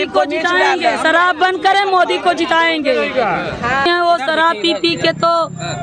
मोदी को जिताएंगे। शराब बंद करें, मोदी को जिताएंगे। वो शराब पी पी के तो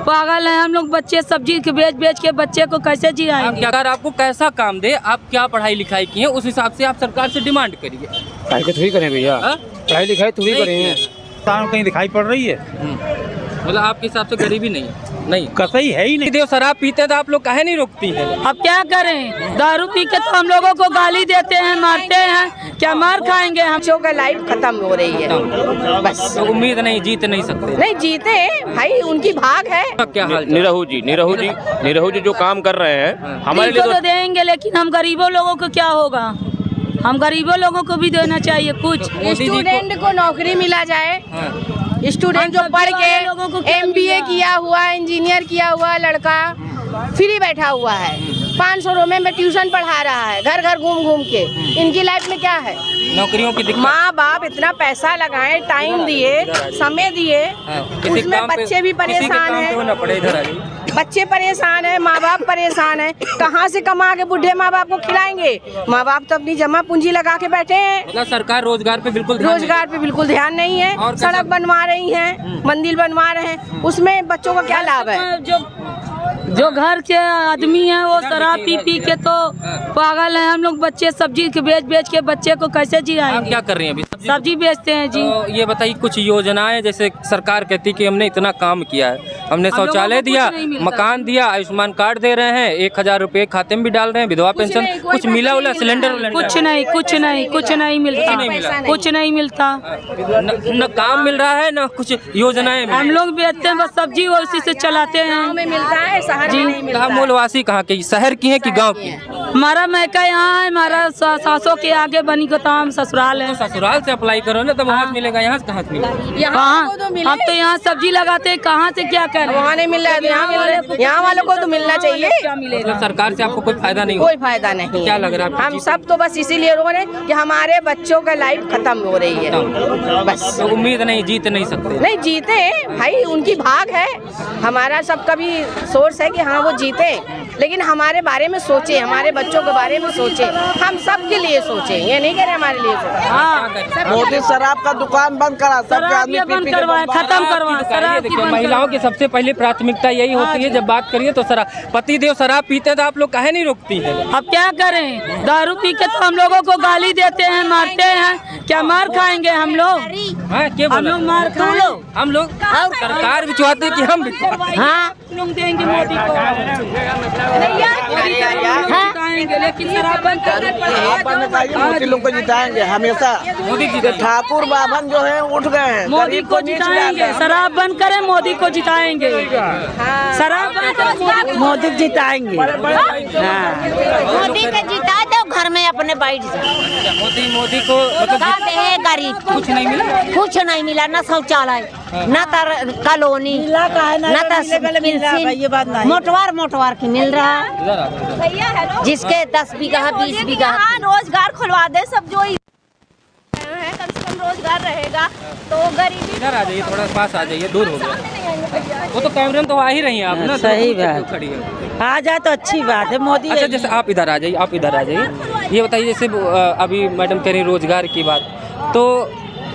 पागल है। हम लोग बच्चे सब्जी के बेच के बच्चे को कैसे जिलाएंगे। अगर आपको कैसा काम दे, आप क्या पढ़ाई लिखाई की है, उस हिसाब से आप सरकार से डिमांड करिए। पढ़ाई थोड़ी करें भैया, पढ़ाई लिखाई थोड़ी करें। कहीं दिखाई पड़ रही है, मतलब आपके हिसाब से गरीबी नहीं कतई है ही नहीं। देव शराब पीते हैं तो आप लोग काहे नहीं रोकती हैं? अब क्या करें, दारू पी के तो हम लोगों को गाली देते हैं, मारते हैं, क्या मार खाएंगे हम। बच्चों का लाइफ खत्म हो रही है बस। तो उम्मीद नहीं, जीत नहीं सकते। नहीं जीते भाई, उनकी भाग है। क्या हाल? निरहू जी जो काम कर रहे हैं हमारे लिए तो देंगे, लेकिन हम गरीबों लोगों को क्या होगा। हम गरीबों लोगों को भी देना चाहिए कुछ। स्टूडेंट को नौकरी मिला जाए। स्टूडेंट जो पढ़ के MBA किया हुआ, इंजीनियर किया हुआ लड़का फ्री बैठा हुआ है, 500 रुपए में ट्यूशन पढ़ा रहा है, घर घर घूम के। इनकी लाइफ में क्या है? नौकरियों की दिक्कत। माँ बाप इतना पैसा लगाए, टाइम दिए, समय दिए, उसमें बच्चे भी परेशान हैं। बच्चे परेशान है, माँ बाप परेशान है। कहाँ से कमा के बुढ़े माँ बाप को खिलाएंगे? माँ बाप तो अपनी जमा पूंजी लगा के बैठे हैं। मतलब सरकार रोजगार पे बिल्कुल ध्यान नहीं है। सड़क बनवा रही है, मंदिर बनवा रहे हैं, उसमें बच्चों का क्या लाभ है? जो घर के आदमी हैं वो शराब पी पी के तो पागल है। हम लोग बच्चे सब्जी के बेच के बच्चे को कैसे जिलाएंगे। आप क्या कर रही हैं अभी? सब्जी बेचते हैं जी। तो ये बताइए, कुछ योजनाएं जैसे सरकार कहती कि हमने इतना काम किया है, हमने शौचालय दिया, मकान दिया, आयुष्मान कार्ड दे रहे हैं, 1000 रुपए खाते में भी डाल रहे हैं, विधवा पेंशन, कुछ मिला उला, सिलेंडर कुछ नहीं मिलता, कुछ नहीं मिलता। न काम मिल रहा है, न कुछ योजनाएं। हम लोग बेचते हैं बस सब्जी, उसी से चलाते हैं। मिलता है, शहर में नहीं मिलता। मूलवासी कहाँ के, शहर की है कि गाँव की? हमारा मैका यहाँ है, हमारा सासों के आगे बनी को ताम ससुराल है। ससुराल से अप्लाई करो ना, तब वहाँ मिलेगा। यहाँ से कहाँ से मिलेगा? हम तो यहाँ सब्जी लगाते हैं, कहाँ से क्या करें? वहाँ नहीं मिल रहा है, यहाँ वालों को तो मिलना चाहिए। क्या मिलेगा? मतलब सरकार से आपको कोई फायदा नहीं? कोई फायदा नहीं। क्या लग रहा है? हम सब तो बस इसीलिए रो रहे हैं कि हमारे बच्चों का लाइफ खत्म हो रही है बस। तो उम्मीद नहीं, जीत नहीं सकते। नहीं जीते भाई, उनकी भाग है। हमारा सबका भी सोर्स है कि हाँ वो जीते, लेकिन हमारे बारे में सोचे, हमारे बच्चों के बारे में सोचे, हम सबके लिए सोचे, ये नहीं कह रहे हमारे लिए सोचे। हाँ, मोदी शराब का दुकान बंद करा, बंद करवाए, खत्म करवाए। महिलाओं की सबसे पहली प्राथमिकता यही होती है। जब बात करिए तो शराब, पति देव शराब पीते हैं तो आप लोग काहे नहीं रोकती हैं? अब क्या करें, दारू पी के तो हम लोगों को गाली देते हैं, मारते हैं, क्या मार खाएंगे हम लोग। हम लोग मार खाओ, हम लोग सरकार भी चाहते हैं कि हम भी। हाँ देंगे मोदी को, जिताएंगे, लेकिन शराब बंद करने मोदी लोग को जिताएंगे हमेशा। मोदी जी ठाकुर बाभन जो है उठ गए हैं, मोदी को जिताएंगे। शराब बंद करें, मोदी को जिताएंगे। शराब बंद करें, मोदी जिताएंगे। मोदी के जिता दो, घर में अपने बैठ जाओ। मोदी को मतलब गरीब कुछ नहीं मिला, कुछ नहीं मिला, न शौचालय, न कॉलोनी, न मोटवार की मिल रहा है। जिसके 10 बीघा 20 बीघा रोजगार खुलवा दे, सब जो है कम से कम रोजगार रहेगा तो गरीबी। इधर आ जाइए, थोड़ा पास आ जाइए, दूर हो गया। वो तो कैमरे में तो आ ही रही हैं आप ना। सही बात, खड़ी है, आ जाए तो अच्छी बात है। मोदी अच्छा जैसे आप इधर आ जाइए, आप इधर आ जाइए। ये बताइए, जैसे अभी मैडम कह रही रोजगार की बात, तो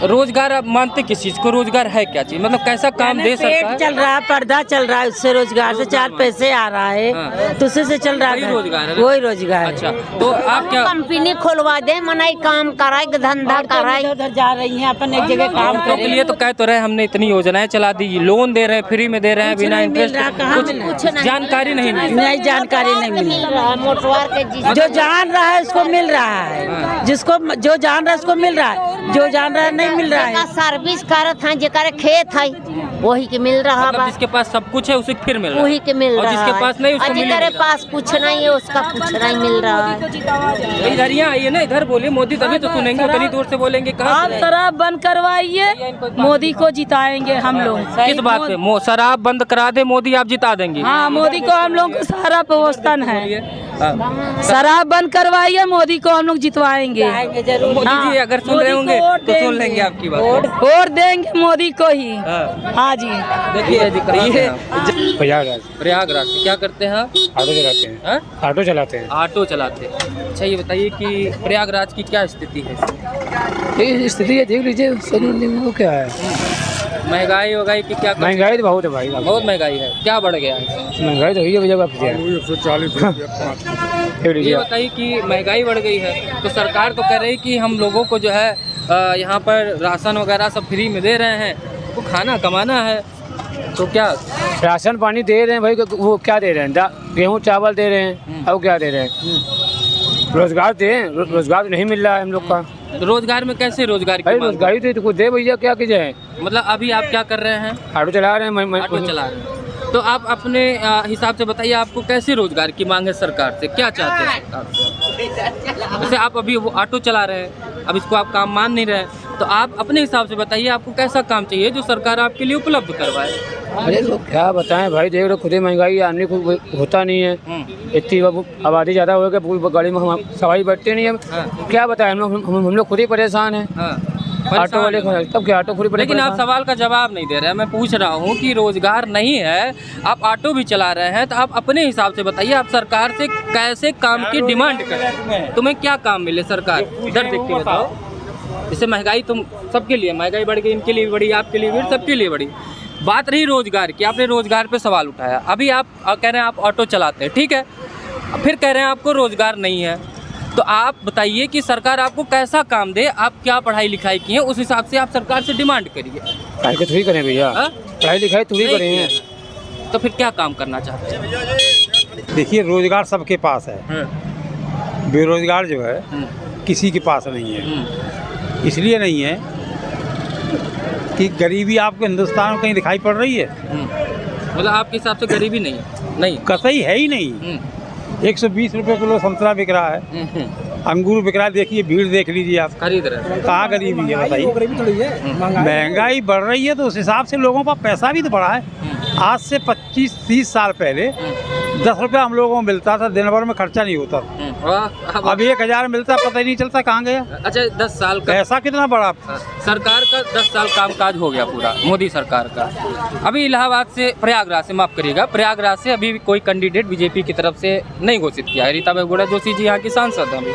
रोजगार आप मानते किस चीज को? रोजगार है क्या चीज, मतलब कैसा काम दे सकता है? चल रहा है, पर्दा चल रहा है, उससे रोजगार से 4 पैसे आ रहा है, तो उससे चल रहा है, वही रोजगार। अच्छा, तो आप क्या कंपनी खुलवा दे, मनाई काम कराए, धंधा कराए। उधर जा रही हैं, अपन एक जगह काम के लिए तो कह तो रहे हमने इतनी योजनाएं चला दी, लोन दे रहे हैं, फ्री में दे रहे हैं, बिना इंटरेस्ट। कुछ जानकारी नहीं मिली। नहीं, जानकारी नहीं मिली। मोटवार के जो जान रहा है उसको मिल रहा है, जिसको जो जान रहा है उसको मिल रहा है, जो जान रहा है नहीं मिल रहा है। सर्विस करत है, जेकर खेत है वही के मिल रहा मतलब जिसके पास सब कुछ है उसे फिर मिल रहा है, वही के मिल रहा है। और जिसके पास नहीं उसको मिल जिसके पास कुछ नहीं है उसका कुछ नहीं मिल रहा है। इधर यहाँ आइए ना, इधर बोलिए, मोदी तभी तो सुनेंगे, उतनी दूर से बोलेंगे कहाँ? आप शराब बंद करवाइए, मोदी को जिताएंगे हम लोग। किस बात पे? शराब बंद करा दे मोदी, आप जिता देंगे? हाँ, मोदी को हम लोग का सारा प्रोत्साहन है। शराब बंद करवाइए, मोदी को हम लोग जितवाएंगे। मोदी जी अगर सुन रहे होंगे तो सुन लेंगे आपकी बात, वोट देंगे मोदी को ही। हाँ जी। देखिए प्रयागराज से क्या करते हैं? ऑटो चलाते हैं। ऑटो चलाते हैं। ऑटो चलाते हैं। अच्छा ये बताइए कि प्रयागराज की क्या स्थिति है? स्थिति है, देख लीजिए वो क्या है। महंगाई वगाई की क्या? महंगाई तो बहुत है भाई, बहुत महंगाई है। क्या बढ़ गया है? महंगाई तो हुई है भैया, 140 ये बताइए कि महंगाई बढ़ गई है तो सरकार तो कह रही कि हम लोगों को जो है यहाँ पर राशन वगैरह सब फ्री में दे रहे हैं, तो खाना कमाना है, तो क्या राशन पानी दे रहे हैं भाई, वो क्या दे रहे हैं? गेहूँ चावल दे रहे हैं, अब क्या दे रहे हैं? रोजगार दे, रोजगार नहीं मिल रहा है हम लोग का। रोजगार में कैसे रोजगार भाई रोजगारी तो कुछ दे भैया, क्या कीजिए। मतलब अभी आप क्या कर रहे हैं? ऑटो चला रहे हैं। ऑटो चला रहे हैं, तो आप अपने हिसाब से बताइए आपको कैसे रोजगार की मांग है सरकार से, क्या चाहते हैं सरकार से? जैसे आप अभी वो ऑटो चला रहे हैं, अब इसको आप काम मान नहीं रहे, तो आप अपने हिसाब से बताइए आपको कैसा काम चाहिए जो सरकार आपके लिए उपलब्ध करवाए। अरे तो क्या बताएं भाई, देख रहे खुद ही महंगाई, आदमी को होता नहीं है, इतनी आबादी ज़्यादा हो गई, पूरी गाड़ी में हम सवारी बैठते नहीं है। क्या बताएं, हम लोग खुद ही परेशान हैं। ऑटो वाले तब क्या ऑटो खुद। लेकिन आप सवाल का जवाब नहीं दे रहे हैं। मैं पूछ रहा हूँ कि रोजगार नहीं है, आप ऑटो भी चला रहे हैं, तो आप अपने हिसाब से बताइए आप सरकार से कैसे काम की डिमांड करें, तुम्हें क्या काम मिले सरकार, इधर देख के बताओ। जैसे महंगाई तुम सबके लिए, महंगाई बढ़ गई, इनके लिए भी बढ़ी, आपके लिए भी, सबके लिए बढ़ी। बात रही रोजगार की, आपने रोजगार पे सवाल उठाया। अभी आप कह रहे हैं आप ऑटो चलाते हैं, ठीक है, फिर कह रहे हैं आपको रोजगार नहीं है, तो आप बताइए कि सरकार आपको कैसा काम दे, आप क्या पढ़ाई लिखाई की है, उस हिसाब से आप सरकार से डिमांड करिए। पढ़ाई को थोड़ी करें भैया, पढ़ाई लिखाई थोड़ी करें, तो फिर क्या काम करना चाहते हैं? देखिए रोजगार सबके पास है, बेरोजगार जो है किसी के पास नहीं है। इसलिए नहीं है कि गरीबी आपको हिंदुस्तान में कहीं दिखाई पड़ रही है। मतलब आपके हिसाब से गरीबी नहीं है? नहीं, कतई है ही नहीं। 120 रुपए किलो संतरा बिक रहा है, अंगूर बिक रहा है, देखिए भीड़ देख लीजिए आप, खरीद रहे हैं। कहाँ गरीबी है बताइए? महंगाई बढ़ रही है तो उस हिसाब से लोगों का पैसा भी तो बढ़ा है। आज से 25-30 साल पहले 10 रुपया हम लोगों को मिलता था, दिन भर में खर्चा नहीं होता। अब 1000 मिलता, पता ही नहीं चलता कहाँ गया। अच्छा, 10 साल का पैसा कितना बढ़ा? सरकार का 10 साल कामकाज हो गया पूरा मोदी सरकार का। अभी इलाहाबाद से, प्रयागराज से, माफ करिएगा, प्रयागराज से अभी कोई कैंडिडेट बीजेपी की तरफ से नहीं घोषित किया है। रीता बहुगुणा जोशी जी यहाँ की सांसद हैं अभी।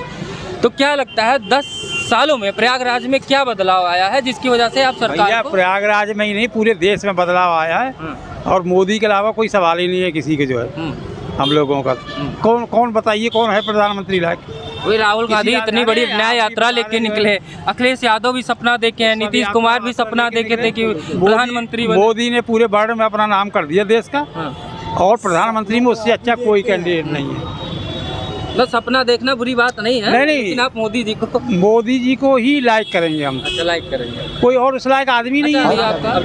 तो क्या लगता है 10 सालों में प्रयागराज में क्या बदलाव आया है जिसकी वजह से आप सरकार को... प्रयागराज में ही नहीं, पूरे देश में बदलाव आया है, और मोदी के अलावा कोई सवाल ही नहीं है किसी के जो है हम लोगों का। कौन बताइए कौन है प्रधानमंत्री लायक? वही राहुल गांधी इतनी बड़ी न्याय यात्रा लेके निकले, अखिलेश यादव भी सपना देखे हैं, नीतीश कुमार भी सपना देखे थे कि प्रधानमंत्री। मोदी ने पूरे वर्ल्ड में अपना नाम कर दिया देश का, और प्रधानमंत्री में उससे अच्छा कोई कैंडिडेट नहीं है। बस सपना देखना बुरी बात नहीं है, नहीं, लेकिन आप मोदी जी को ही लाइक करेंगे हम। अच्छा, लाइक करेंगे, कोई और उस लायक आदमी नहीं है।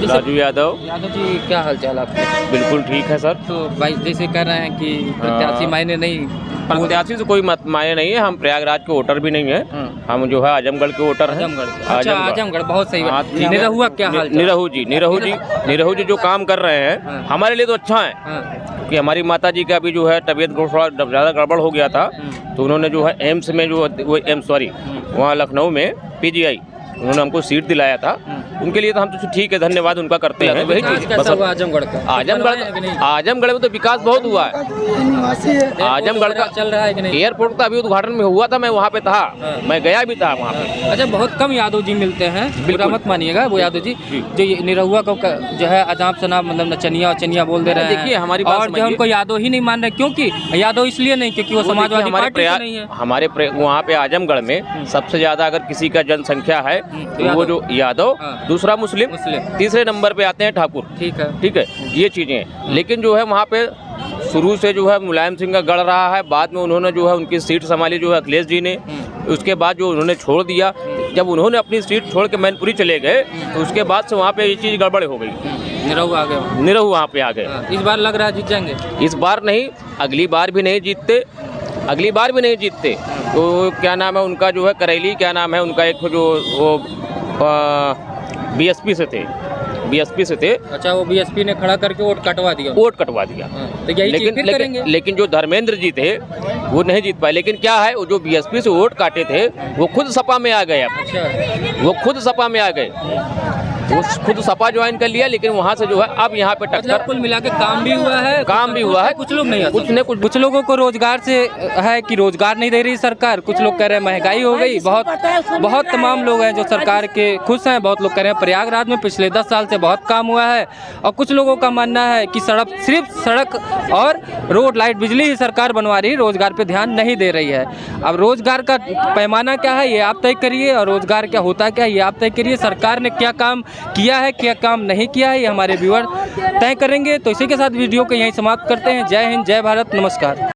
राजू यादव जी, क्या हाल चाल आपके? बिल्कुल ठीक है सर। तो भाई जैसे कह रहे हैं कि प्रत्याशी मायने नहीं, प्रत्याशी से कोई मायने नहीं है, हम प्रयागराज के वोटर भी नहीं है, हम जो है आजमगढ़ के वोटर हैं। आजमगढ़, बहुत सही बात। निरहुआ क्या हाल? निरहू जी जो काम कर रहे हैं हमारे लिए तो अच्छा है, कि हमारी माता जी का भी जो है तबीयत थोड़ा ज़्यादा गड़बड़ हो गया था, तो उन्होंने जो है एम्स में वहाँ लखनऊ में PGI उन्होंने हमको सीट दिलाया था, उनके लिए तो हम तो ठीक है, धन्यवाद उनका करते हैं। वही चीज आजमगढ़ का, आजमगढ़ में तो विकास बहुत हुआ है। आजमगढ़ का चल रहा है कि नहीं? एयरपोर्ट का अभी उद्घाटन में हुआ था, मैं वहाँ पे था, मैं गया भी था वहाँ पे। अच्छा, बहुत कम यादव जी मिलते हैं, बुरा मत मानिएगा, वो यादव जी जो निरहुआ को जो है अजाब शनाब मतलब नचनिया बोल दे रहे हैं। देखिए हमारी बात, और जो उनको यादव ही नहीं मान रहे, क्योंकि यादव इसलिए नहीं क्योंकि वो समाजवादी पार्टी नहीं है। हमारे वहाँ पे आजमगढ़ में सबसे ज्यादा अगर किसी का जनसंख्या है तो वो जो यादव, दूसरा मुस्लिम, तीसरे नंबर पे आते हैं ठाकुर। ठीक है, ये चीजें। लेकिन जो है वहाँ पे शुरू से जो है मुलायम सिंह का गढ़ रहा है, बाद में उन्होंने जो है उनकी सीट संभाली जो है अखिलेश जी ने, उसके बाद जो उन्होंने छोड़ दिया, जब उन्होंने अपनी सीट छोड़ के मैनपुरी चले गए तो उसके बाद से वहाँ पे ये चीज़ गड़बड़ हो गई, निरहू आ गए, निरहू वहाँ पे आ गए। इस बार लग रहा है जीत जाएंगे? इस बार नहीं, अगली बार भी नहीं जीतते, अगली बार भी नहीं जीतते। तो क्या नाम है उनका जो है करेली, क्या नाम है उनका, एक जो वो बीएसपी से थे। अच्छा, वो बीएसपी ने खड़ा करके वोट कटवा दिया। तो यही लेकिन जो धर्मेंद्र जी थे वो नहीं जीत पाए। लेकिन क्या है, वो जो बीएसपी से वोट काटे थे वो खुद सपा में आ गए। अच्छा, वो खुद सपा में आ गए। वो खुद सपा ज्वाइन कर लिया, लेकिन वहाँ से जो है अब यहाँ पे टक्कर। कुल मिला के काम भी हुआ है, कुछ लोग नहीं, कुछ लोगों को रोजगार से है कि रोजगार नहीं दे रही सरकार, कुछ लोग कह रहे हैं महंगाई हो गई, बहुत तमाम लोग हैं जो सरकार के खुश हैं, बहुत लोग कह रहे हैं प्रयागराज में पिछले 10 साल से बहुत काम हुआ है, और कुछ लोगों का मानना है कि सिर्फ सड़क और रोड लाइट बिजली ही सरकार बनवा रही है, रोजगार पे ध्यान नहीं दे रही है। अब रोजगार का पैमाना क्या है ये आप तय करिए, और रोजगार क्या होता क्या है ये आप तय करिए। सरकार ने क्या काम किया है, क्या काम नहीं किया है, ये हमारे व्यूअर तय करेंगे। तो इसी के साथ वीडियो को यहीं समाप्त करते हैं। जय हिंद, जय भारत, नमस्कार।